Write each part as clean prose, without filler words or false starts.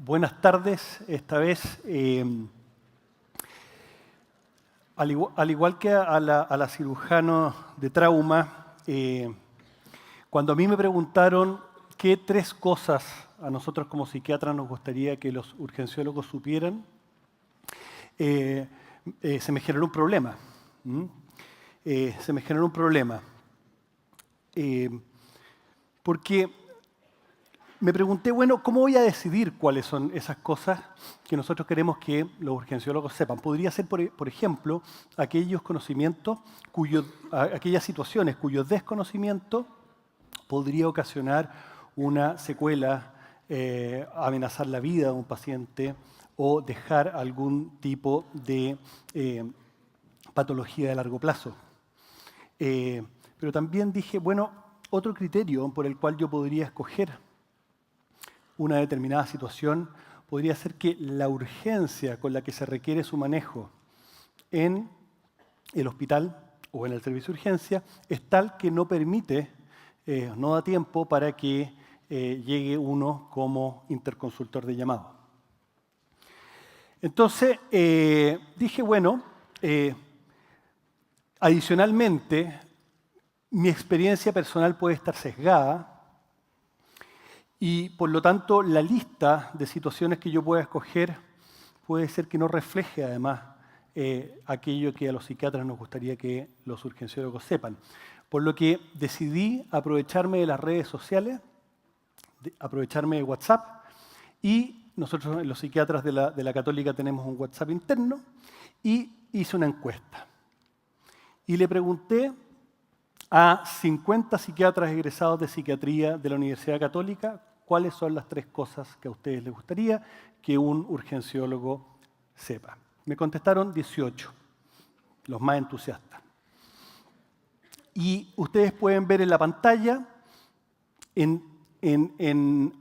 Buenas tardes. Esta vez, al igual que a la cirujano de trauma, cuando a mí me preguntaron qué tres cosas a nosotros como psiquiatras nos gustaría que los urgenciólogos supieran, se me generó un problema. Se me generó un problema. Porque me pregunté, bueno, ¿cómo voy a decidir cuáles son esas cosas que nosotros queremos que los urgenciólogos sepan? Podría ser, por ejemplo, aquellos conocimientos, aquellas situaciones cuyo desconocimiento podría ocasionar una secuela, amenazar la vida de un paciente o dejar algún tipo de patología de largo plazo. Pero también dije, bueno, otro criterio por el cual yo podría escoger una determinada situación podría ser que la urgencia con la que se requiere su manejo en el hospital o en el servicio de urgencia es tal que no permite, no da tiempo para que llegue uno como interconsultor de llamado. Entonces dije, bueno, adicionalmente, mi experiencia personal puede estar sesgada y, por lo tanto, la lista de situaciones que yo pueda escoger puede ser que no refleje, además, aquello que a los psiquiatras nos gustaría que los urgenciólogos sepan. Por lo que decidí aprovecharme de las redes sociales, aprovecharme de WhatsApp, y nosotros, los psiquiatras de la Católica, tenemos un WhatsApp interno, y hice una encuesta. Y le pregunté a 50 psiquiatras egresados de psiquiatría de la Universidad Católica cuáles son las tres cosas que a ustedes les gustaría que un urgenciólogo sepa. Me contestaron 18, los más entusiastas. Y ustedes pueden ver en la pantalla, en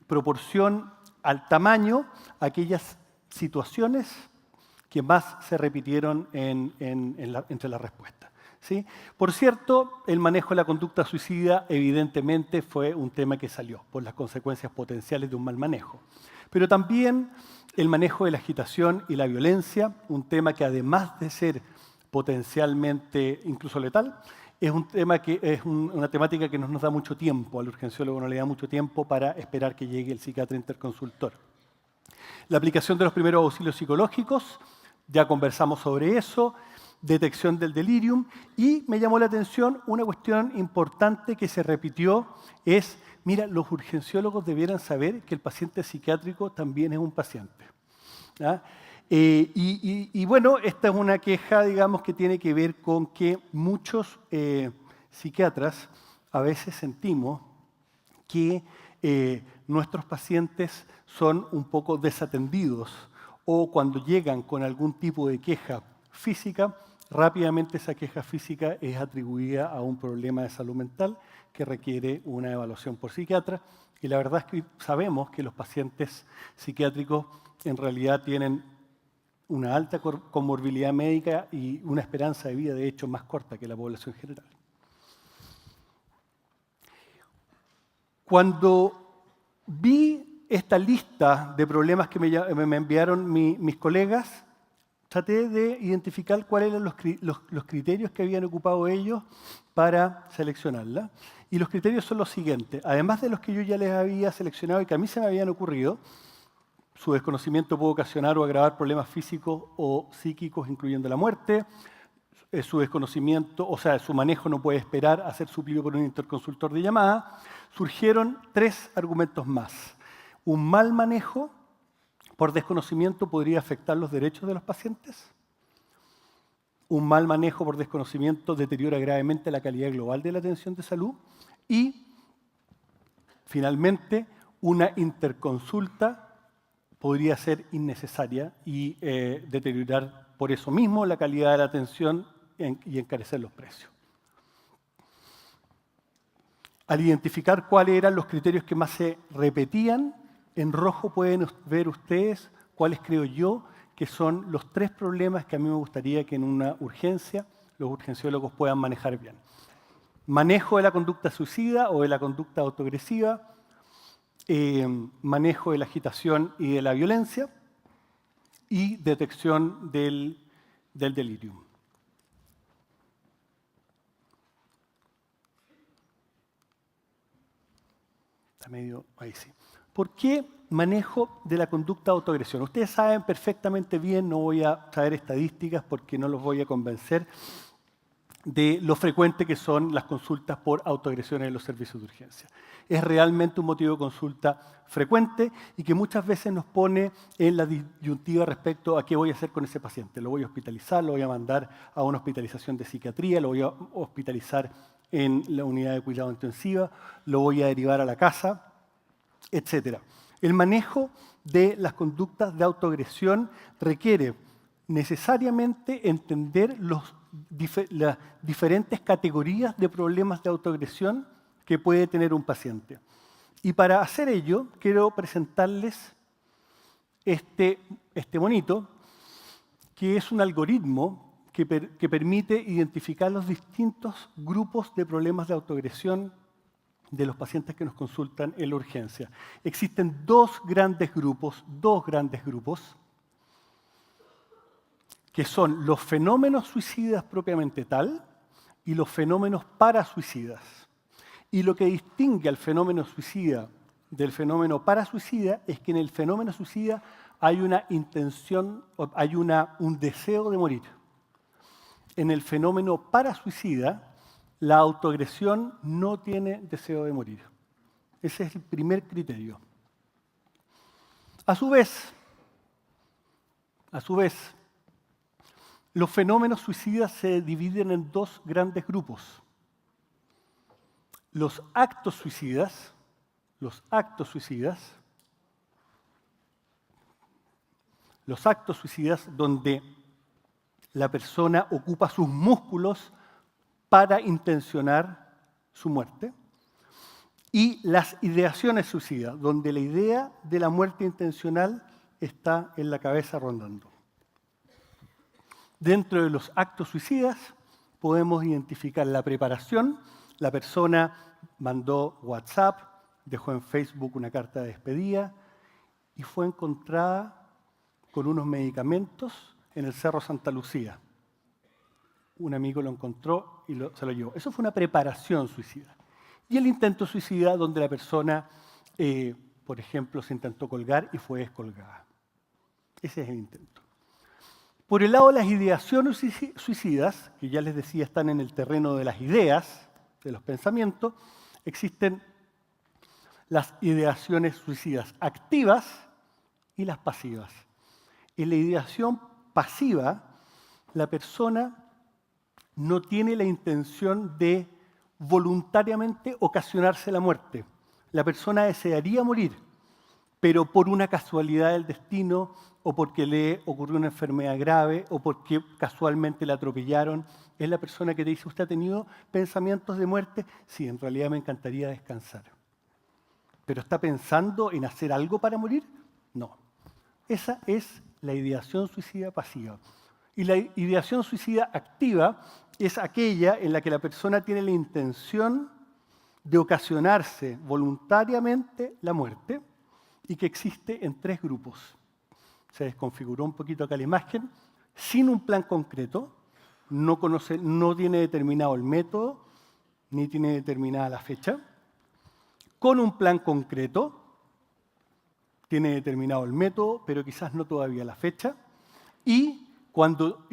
proporción al tamaño, aquellas situaciones que más se repitieron entre las respuestas. ¿Sí? Por cierto, el manejo de la conducta suicida evidentemente fue un tema que salió por las consecuencias potenciales de un mal manejo. Pero también el manejo de la agitación y la violencia, un tema que además de ser potencialmente incluso letal, es una temática que no nos da mucho tiempo, al urgenciólogo no le da mucho tiempo para esperar que llegue el psiquiatra interconsultor. La aplicación de los primeros auxilios psicológicos, ya conversamos sobre eso. Detección del delirium, y me llamó la atención una cuestión importante que se repitió, es, mira, los urgenciólogos debieran saber que el paciente psiquiátrico también es un paciente. ¿Ah? Y bueno, esta es una queja, digamos, que tiene que ver con que muchos psiquiatras a veces sentimos que nuestros pacientes son un poco desatendidos, o cuando llegan con algún tipo de queja física, rápidamente esa queja física es atribuida a un problema de salud mental que requiere una evaluación por psiquiatra. Y la verdad es que sabemos que los pacientes psiquiátricos en realidad tienen una alta comorbilidad médica y una esperanza de vida, de hecho, más corta que la población general. Cuando vi esta lista de problemas que me enviaron mis colegas, traté de identificar cuáles eran los criterios que habían ocupado ellos para seleccionarla. Y los criterios son los siguientes. Además de los que yo ya les había seleccionado y que a mí se me habían ocurrido, su desconocimiento puede ocasionar o agravar problemas físicos o psíquicos, incluyendo la muerte. Su desconocimiento, o sea, su manejo no puede esperar a ser suplido por un interconsultor de llamada. Surgieron tres argumentos más. Un mal manejo por desconocimiento podría afectar los derechos de los pacientes. Un mal manejo por desconocimiento deteriora gravemente la calidad global de la atención de salud. Y, finalmente, una interconsulta podría ser innecesaria y deteriorar por eso mismo la calidad de la atención y encarecer los precios. Al identificar cuáles eran los criterios que más se repetían, en rojo pueden ver ustedes cuáles creo yo que son los tres problemas que a mí me gustaría que en una urgencia los urgenciólogos puedan manejar bien. Manejo de la conducta suicida o de la conducta autoagresiva, manejo de la agitación y de la violencia y detección del delirium. Está medio ahí sí. ¿Por qué manejo de la conducta de autoagresión? Ustedes saben perfectamente bien, no voy a saber estadísticas porque no los voy a convencer de lo frecuente que son las consultas por autoagresiones en los servicios de urgencia. Es realmente un motivo de consulta frecuente y que muchas veces nos pone en la disyuntiva respecto a qué voy a hacer con ese paciente. ¿Lo voy a hospitalizar? ¿Lo voy a mandar a una hospitalización de psiquiatría? ¿Lo voy a hospitalizar en la unidad de cuidado intensiva? ¿Lo voy a derivar a la casa? Etcétera. El manejo de las conductas de autoagresión requiere necesariamente entender las diferentes categorías de problemas de autoagresión que puede tener un paciente. Y para hacer ello, quiero presentarles este monito, que es un algoritmo que permite identificar los distintos grupos de problemas de autoagresión de los pacientes que nos consultan en la urgencia. Existen dos grandes grupos, que son los fenómenos suicidas propiamente tal y los fenómenos parasuicidas. Y lo que distingue al fenómeno suicida del fenómeno parasuicida es que en el fenómeno suicida hay una intención, hay un deseo de morir. En el fenómeno parasuicida, la autoagresión no tiene deseo de morir. Ese es el primer criterio. A su vez, los fenómenos suicidas se dividen en dos grandes grupos. Los actos suicidas, donde la persona ocupa sus músculos para intencionar su muerte, y las ideaciones suicidas, donde la idea de la muerte intencional está en la cabeza rondando. Dentro de los actos suicidas podemos identificar la preparación. La persona mandó WhatsApp, dejó en Facebook una carta de despedida y fue encontrada con unos medicamentos en el Cerro Santa Lucía. Un amigo lo encontró y se lo llevó. Eso fue una preparación suicida. Y el intento suicida, donde la persona, por ejemplo, se intentó colgar y fue descolgada. Ese es el intento. Por el lado de las ideaciones suicidas, que ya les decía están en el terreno de las ideas, de los pensamientos, existen las ideaciones suicidas activas y las pasivas. En la ideación pasiva, la persona no tiene la intención de voluntariamente ocasionarse la muerte. La persona desearía morir, pero por una casualidad del destino, o porque le ocurrió una enfermedad grave, o porque casualmente la atropellaron. Es la persona que te dice, ¿usted ha tenido pensamientos de muerte? Sí, en realidad me encantaría descansar. ¿Pero está pensando en hacer algo para morir? No. Esa es la ideación suicida pasiva. Y la ideación suicida activa es aquella en la que la persona tiene la intención de ocasionarse voluntariamente la muerte y que existe en tres grupos. Se desconfiguró un poquito acá la imagen, sin un plan concreto, no tiene determinado el método, ni tiene determinada la fecha. Con un plan concreto, tiene determinado el método, pero quizás no todavía la fecha. Y cuando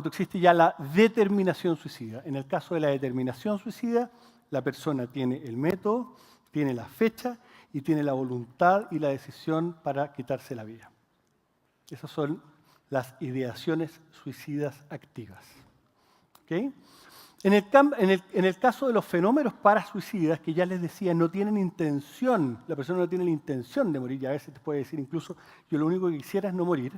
existe ya la determinación suicida. En el caso de la determinación suicida, la persona tiene el método, tiene la fecha y tiene la voluntad y la decisión para quitarse la vida. Esas son las ideaciones suicidas activas. ¿Okay? En el caso de los fenómenos parasuicidas, que ya les decía, no tienen intención, la persona no tiene la intención de morir, y a veces te puede decir incluso, yo lo único que quisiera es no morir,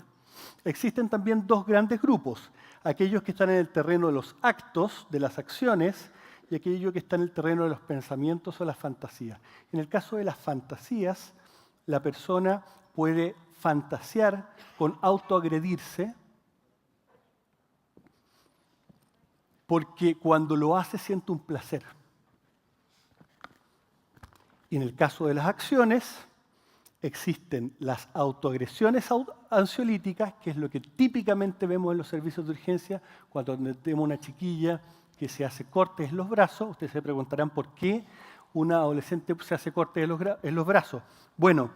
existen también dos grandes grupos, aquellos que están en el terreno de los actos, de las acciones, y aquellos que están en el terreno de los pensamientos o las fantasías. En el caso de las fantasías, la persona puede fantasear con autoagredirse, porque cuando lo hace siente un placer. Y en el caso de las acciones, existen las autoagresiones ansiolíticas, que es lo que típicamente vemos en los servicios de urgencia cuando tenemos una chiquilla que se hace cortes en los brazos. Ustedes se preguntarán por qué una adolescente se hace cortes en los brazos. Bueno,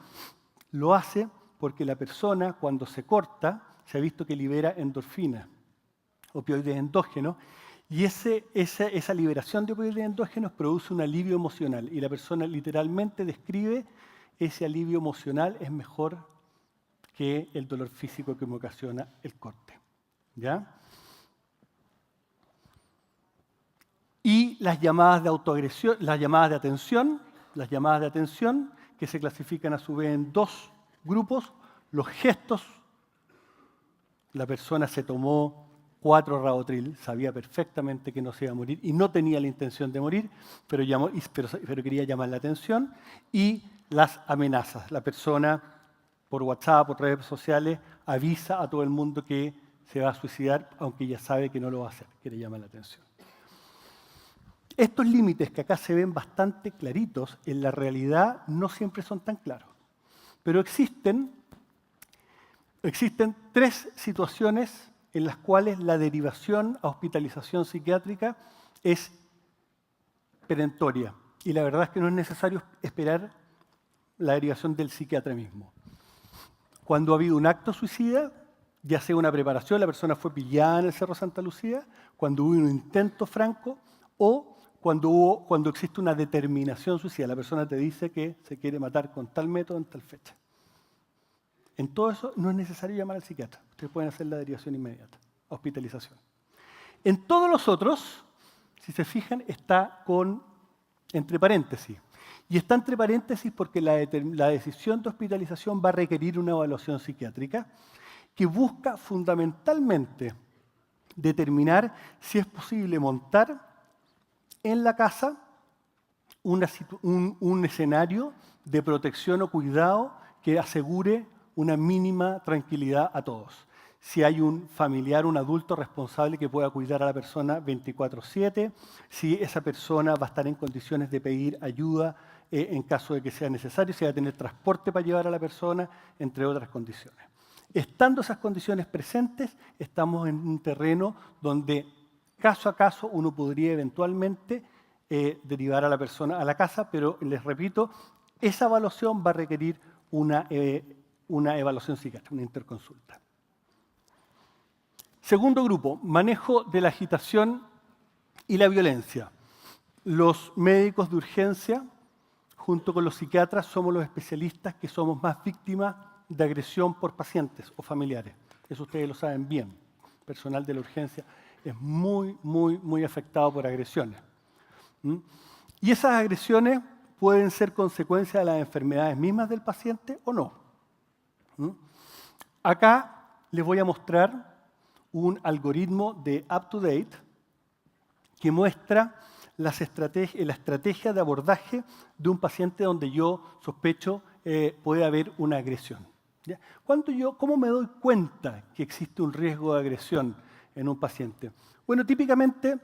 lo hace porque la persona cuando se corta se ha visto que libera endorfina, opioides endógenos, y esa liberación de opioides endógenos produce un alivio emocional, y la persona literalmente describe ese alivio emocional es mejor que el dolor físico que me ocasiona el corte. ¿Ya? Y las llamadas de autoagresión, las llamadas de atención, que se clasifican a su vez en dos grupos, los gestos. La persona se tomó 4 Rabotril, sabía perfectamente que no se iba a morir y no tenía la intención de morir, pero quería llamar la atención. Y las amenazas. La persona, por WhatsApp, por redes sociales, avisa a todo el mundo que se va a suicidar, aunque ya sabe que no lo va a hacer, quiere llamar la atención. Estos límites que acá se ven bastante claritos, en la realidad no siempre son tan claros. Pero existen 3 situaciones en las cuales la derivación a hospitalización psiquiátrica es perentoria. Y la verdad es que no es necesario esperar la derivación del psiquiatra mismo. Cuando ha habido un acto suicida, ya sea una preparación, la persona fue pillada en el Cerro Santa Lucía, cuando hubo un intento franco o cuando existe una determinación suicida. La persona te dice que se quiere matar con tal método en tal fecha. En todo eso no es necesario llamar al psiquiatra. Ustedes pueden hacer la derivación inmediata, hospitalización. En todos los otros, si se fijan, está entre paréntesis. Y está entre paréntesis porque la decisión de hospitalización va a requerir una evaluación psiquiátrica que busca fundamentalmente determinar si es posible montar en la casa un escenario de protección o cuidado que asegure una mínima tranquilidad a todos. Si hay un familiar, un adulto responsable que pueda cuidar a la persona 24/7, si esa persona va a estar en condiciones de pedir ayuda en caso de que sea necesario, si va a tener transporte para llevar a la persona, entre otras condiciones. Estando esas condiciones presentes, estamos en un terreno donde caso a caso uno podría eventualmente derivar a la persona a la casa, pero les repito, esa evaluación va a requerir una evaluación psiquiátrica, una interconsulta. Segundo grupo, manejo de la agitación y la violencia. Los médicos de urgencia, junto con los psiquiatras, somos los especialistas que somos más víctimas de agresión por pacientes o familiares. Eso ustedes lo saben bien. El personal de la urgencia es muy, muy, muy afectado por agresiones. Y esas agresiones pueden ser consecuencia de las enfermedades mismas del paciente o no. Acá les voy a mostrar un algoritmo de UpToDate que muestra la estrategia de abordaje de un paciente donde yo sospecho puede haber una agresión. ¿Ya? ¿Cómo me doy cuenta que existe un riesgo de agresión en un paciente? Bueno, típicamente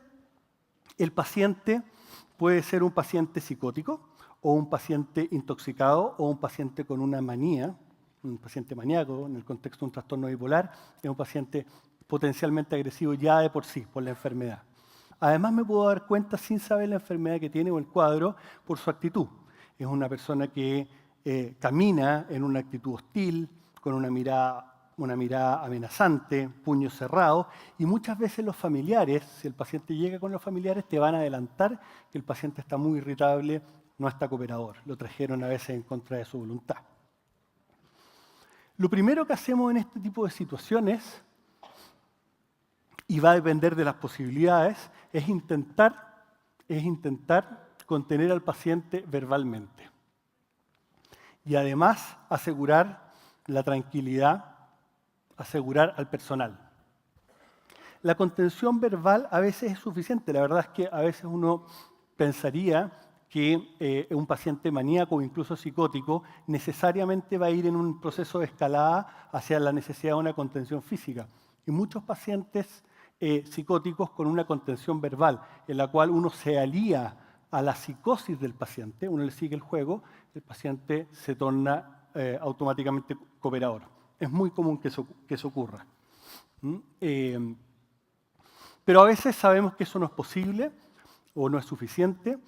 el paciente puede ser un paciente psicótico o un paciente intoxicado o un paciente con una manía, un paciente maníaco en el contexto de un trastorno bipolar, es un paciente potencialmente agresivo ya de por sí, por la enfermedad. Además me puedo dar cuenta sin saber la enfermedad que tiene o el cuadro por su actitud. Es una persona que camina en una actitud hostil, con una mirada amenazante, puños cerrados, y muchas veces los familiares, si el paciente llega con los familiares, te van a adelantar que el paciente está muy irritable, no está cooperador. Lo trajeron a veces en contra de su voluntad. Lo primero que hacemos en este tipo de situaciones, y va a depender de las posibilidades, es intentar contener al paciente verbalmente. Y además asegurar la tranquilidad, asegurar al personal. La contención verbal a veces es suficiente. La verdad es que a veces uno pensaría que un paciente maníaco o incluso psicótico necesariamente va a ir en un proceso de escalada hacia la necesidad de una contención física. Y muchos pacientes psicóticos con una contención verbal, en la cual uno se alía a la psicosis del paciente, uno le sigue el juego, el paciente se torna automáticamente cooperador. Es muy común que eso ocurra. Pero a veces sabemos que eso no es posible o no es suficiente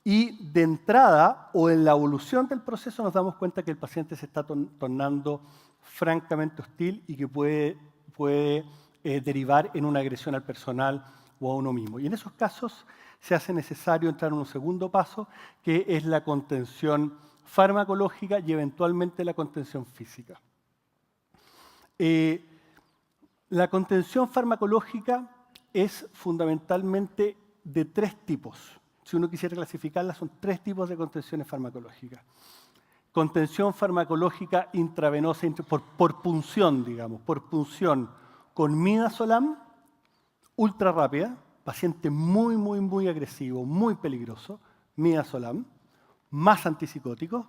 y de entrada o en la evolución del proceso nos damos cuenta que el paciente se está tornando francamente hostil y que puede derivar en una agresión al personal o a uno mismo. Y en esos casos se hace necesario entrar en un segundo paso, que es la contención farmacológica y eventualmente la contención física. La contención farmacológica es fundamentalmente de 3 tipos. Si uno quisiera clasificarla, son 3 tipos de contenciones farmacológicas. Contención farmacológica intravenosa por punción, digamos, por punción con midazolam, ultra rápida, paciente muy, muy, muy agresivo, muy peligroso, midazolam, más antipsicóticos.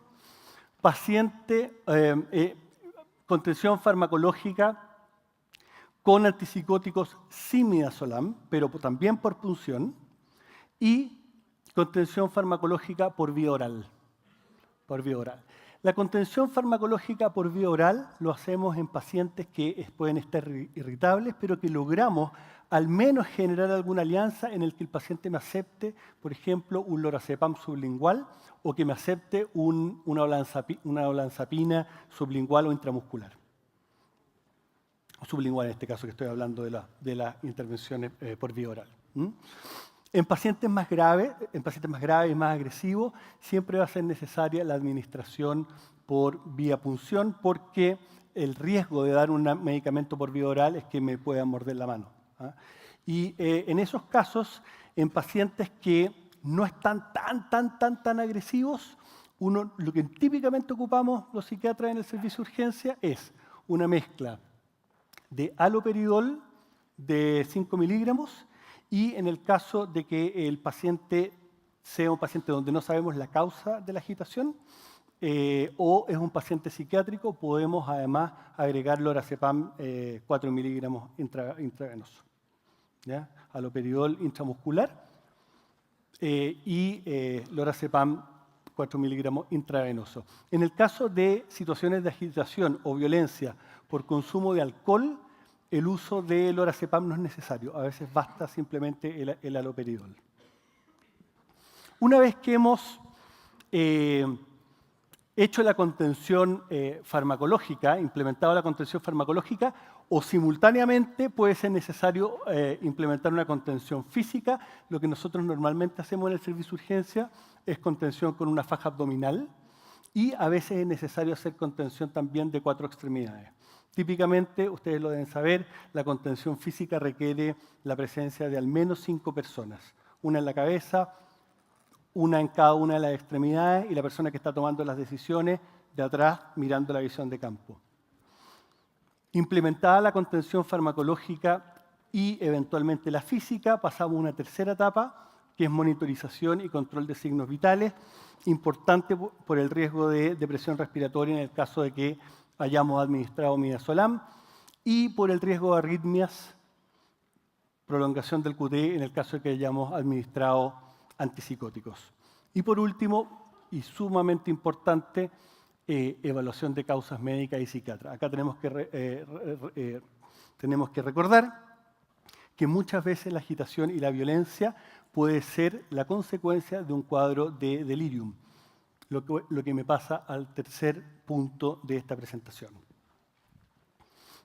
Paciente, contención farmacológica con antipsicóticos sin midazolam, pero también por punción, y contención farmacológica por vía oral. La contención farmacológica por vía oral lo hacemos en pacientes que pueden estar irritables, pero que logramos al menos generar alguna alianza en el que el paciente me acepte, por ejemplo, un lorazepam sublingual o que me acepte una olanzapina sublingual o intramuscular. Sublingual en este caso, que estoy hablando de las intervenciones por vía oral. En pacientes más graves y más agresivos, siempre va a ser necesaria la administración por vía punción, porque el riesgo de dar un medicamento por vía oral es que me puedan morder la mano. Y en esos casos, en pacientes que no están tan agresivos, lo que típicamente ocupamos los psiquiatras en el servicio de urgencia es una mezcla de haloperidol de 5 miligramos y en el caso de que el paciente sea un paciente donde no sabemos la causa de la agitación o es un paciente psiquiátrico, podemos además agregar lorazepam 4 miligramos intravenoso. ¿Ya? Haloperidol intramuscular y lorazepam 4 miligramos intravenoso. En el caso de situaciones de agitación o violencia por consumo de alcohol, el uso de lorazepam no es necesario. A veces basta simplemente el haloperidol. Una vez que hemos hecho la contención farmacológica, implementado la contención farmacológica, o simultáneamente puede ser necesario implementar una contención física. Lo que nosotros normalmente hacemos en el servicio de urgencia es contención con una faja abdominal y a veces es necesario hacer contención también de 4 extremidades. Típicamente, ustedes lo deben saber, la contención física requiere la presencia de al menos 5 personas. Una en la cabeza, una en cada una de las extremidades y la persona que está tomando las decisiones de atrás mirando la visión de campo. Implementada la contención farmacológica y eventualmente la física, pasamos a una tercera etapa, que es monitorización y control de signos vitales, importante por el riesgo de depresión respiratoria en el caso de que hayamos administrado midazolam y por el riesgo de arritmias, prolongación del QT en el caso de que hayamos administrado antipsicóticos. Y por último, y sumamente importante, evaluación de causas médicas y psiquiatras. Acá tenemos que recordar que muchas veces la agitación y la violencia puede ser la consecuencia de un cuadro de delirium, lo que me pasa al tercer punto de esta presentación.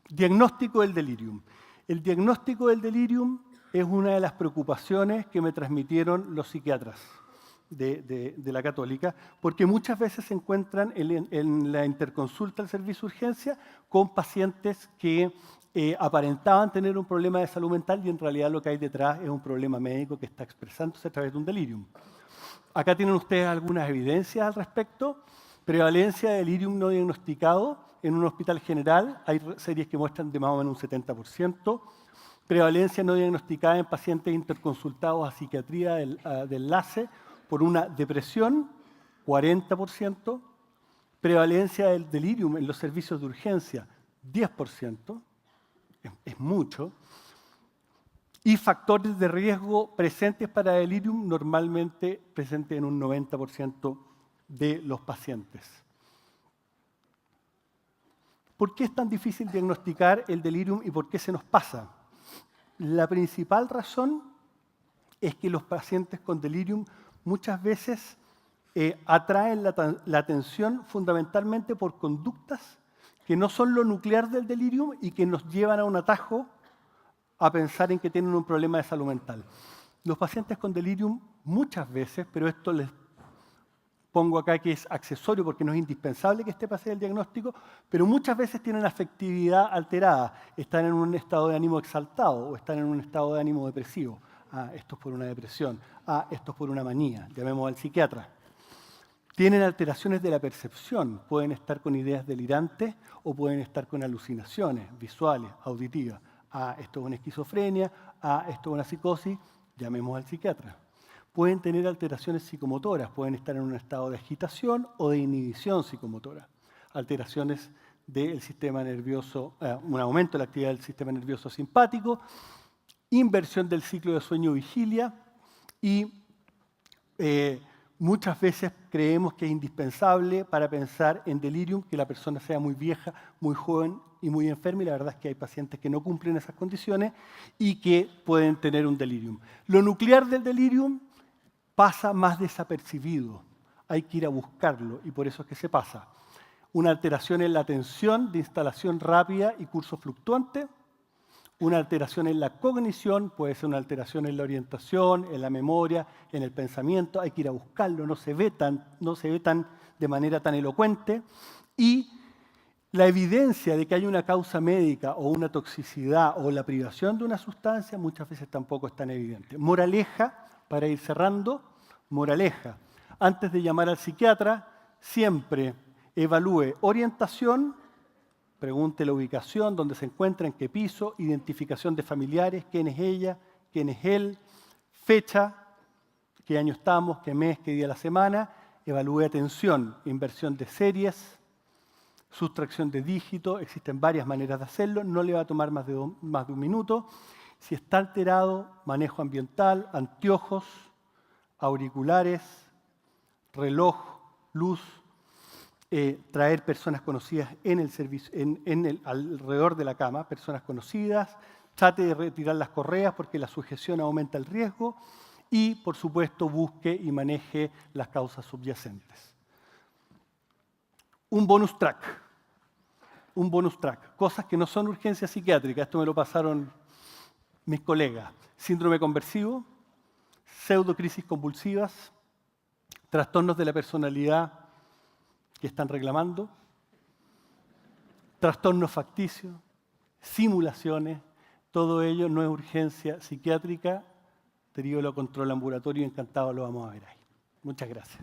Diagnóstico del delirium. El diagnóstico del delirium es una de las preocupaciones que me transmitieron los psiquiatras de la Católica, porque muchas veces se encuentran en la interconsulta del servicio de urgencia con pacientes que aparentaban tener un problema de salud mental y en realidad lo que hay detrás es un problema médico que está expresándose a través de un delirium. Acá tienen ustedes algunas evidencias al respecto. Prevalencia de delirium no diagnosticado en un hospital general. Hay series que muestran de más o menos un 70%. Prevalencia no diagnosticada en pacientes interconsultados a psiquiatría de enlace por una depresión, 40%. Prevalencia del delirium en los servicios de urgencia, 10%. Es mucho. Y factores de riesgo presentes para delirium, normalmente presentes en un 90% de los pacientes. ¿Por qué es tan difícil diagnosticar el delirium y por qué se nos pasa? La principal razón es que los pacientes con delirium muchas veces atraen la atención fundamentalmente por conductas que no son lo nuclear del delirium y que nos llevan a un atajo a pensar en que tienen un problema de salud mental. Los pacientes con delirium muchas veces, pero esto les pongo acá que es accesorio porque no es indispensable que esté pasado el diagnóstico, pero muchas veces tienen afectividad alterada, están en un estado de ánimo exaltado o están en un estado de ánimo depresivo. Esto es por una depresión. Esto es por una manía. Llamemos al psiquiatra. Tienen alteraciones de la percepción, pueden estar con ideas delirantes o pueden estar con alucinaciones visuales, auditivas. Esto es una esquizofrenia, esto es una psicosis, llamemos al psiquiatra. Pueden tener alteraciones psicomotoras, pueden estar en un estado de agitación o de inhibición psicomotora. Alteraciones del sistema nervioso, un aumento de la actividad del sistema nervioso simpático, inversión del ciclo de sueño-vigilia y muchas veces creemos que es indispensable para pensar en delirium que la persona sea muy vieja, muy joven y muy enferma, y la verdad es que hay pacientes que no cumplen esas condiciones y que pueden tener un delirium. Lo nuclear del delirium pasa más desapercibido, hay que ir a buscarlo y por eso es que se pasa. Una alteración en la atención de instalación rápida y curso fluctuante, una alteración en la cognición, puede ser una alteración en la orientación, en la memoria, en el pensamiento, hay que ir a buscarlo, no se ve de manera tan elocuente. Y la evidencia de que hay una causa médica o una toxicidad o la privación de una sustancia muchas veces tampoco es tan evidente. Moraleja, para ir cerrando, moraleja. Antes de llamar al psiquiatra, siempre evalúe orientación, pregunte la ubicación, dónde se encuentra, en qué piso, identificación de familiares, quién es ella, quién es él, fecha, qué año estamos, qué mes, qué día de la semana, evalúe atención, inversión de series, sustracción de dígitos, existen varias maneras de hacerlo, no le va a tomar más de un minuto. Si está alterado, manejo ambiental, anteojos, auriculares, reloj, luz, traer personas conocidas en el servicio, alrededor de la cama, personas conocidas, trate de retirar las correas porque la sujeción aumenta el riesgo y, por supuesto, busque y maneje las causas subyacentes. Un bonus track, cosas que no son urgencias psiquiátricas, esto me lo pasaron mis colegas. Síndrome conversivo, pseudocrisis convulsivas, trastornos de la personalidad que están reclamando, trastornos facticios, simulaciones, todo ello no es urgencia psiquiátrica, Teríolo control ambulatorio, encantado lo vamos a ver ahí. Muchas gracias.